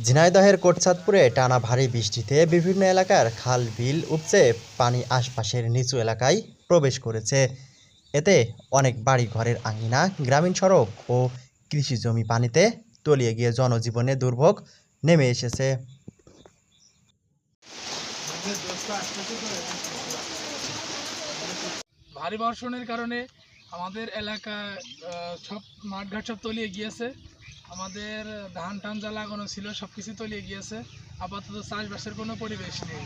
ঝিনাইদহের কোটচাঁদপুরে টানা ভারী বৃষ্টিতে বিভিন্ন এলাকার খাল বিল উপচে পানি আশপাশের নিচু এলাকায় প্রবেশ করেছে। এতে অনেক বাড়ি ঘরের আঙিনা, গ্রামীণ সড়ক ও কৃষি জমি পানিতে তলিয়ে গিয়ে জনজীবনে দুর্ভোগ নেমে এসেছে। ভারী বর্ষণের কারণে আমাদের এলাকায় সব মাঠঘাট সব তলিয়ে গিয়েছে। আমাদের ধান টান যা লাগানো ছিল সব কিছু তলিয়ে গিয়েছে। আপাতত চাষবাসের কোনো পরিবেশ নেই।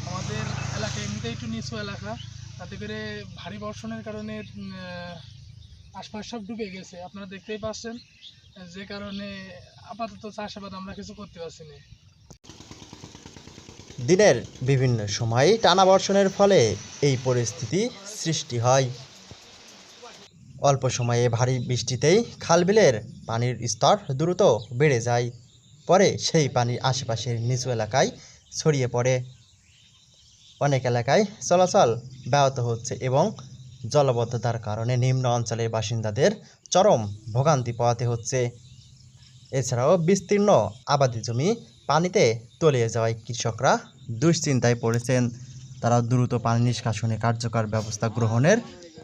আমাদের এলাকা এমনিতে একটু নিচু এলাকা, তাতে করে ভারী বর্ষণের কারণে আশপাশ সব ডুবে গেছে, আপনারা দেখতেই পাচ্ছেন। যে কারণে আপাতত চাষাবাদ আমরা কিছু করতে পারছি না। দিনের বিভিন্ন সময়ে টানা বর্ষণের ফলে এই পরিস্থিতি সৃষ্টি হয়। অল্প সময়ে ভারী বৃষ্টিতেই খালবিলের পানির স্তর দ্রুত বেড়ে যায়। পরে সেই পানি আশেপাশের নিচু এলাকায় ছড়িয়ে পড়ে। অনেক এলাকায় চলাচল ব্যাহত হচ্ছে এবং জলাবদ্ধতার কারণে নিম্ন অঞ্চলের বাসিন্দাদের চরম ভোগান্তি পোহাতে হচ্ছে। এছাড়াও বিস্তীর্ণ আবাদি জমি পানিতে তলিয়ে যাওয়ায় কৃষকরা দুশ্চিন্তায় পড়েছেন। তারা দ্রুত পানি নিষ্কাশনে কার্যকর ব্যবস্থা গ্রহণের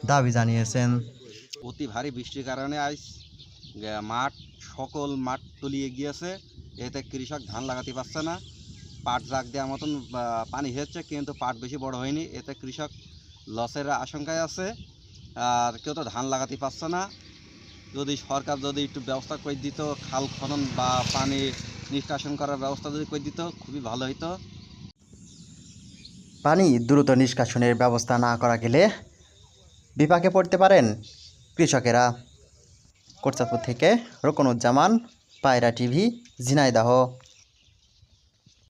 দাবি জানিয়েছেন। অতি ভারী বৃষ্টির কারণে আজ মাঠ সকল মাঠ তলিয়ে গিয়েছে। এতে কৃষক ধান লাগাতে পারছে না। পাট জাগ দেওয়ার মতন পানি হচ্ছে, কিন্তু পাট বেশি বড় হয়নি। এতে কৃষক লসের আশঙ্কায় আছে, আর কেউ তো ধান লাগাতে পারছে না। যদি সরকার যদি একটু ব্যবস্থা করে দিত, খাল খনন বা পানি নিষ্কাশন করার ব্যবস্থা যদি করে দিত, খুবই ভালো হতো। পানি দ্রুত নিষ্কাশনের ব্যবস্থা না করা গেলে বিপাকে পড়তে পারেন কৃষকেরা। কোটচাঁদপুর থেকে রোকনুজ্জামান, পায়রা টিভি, ঝিনাইদহ।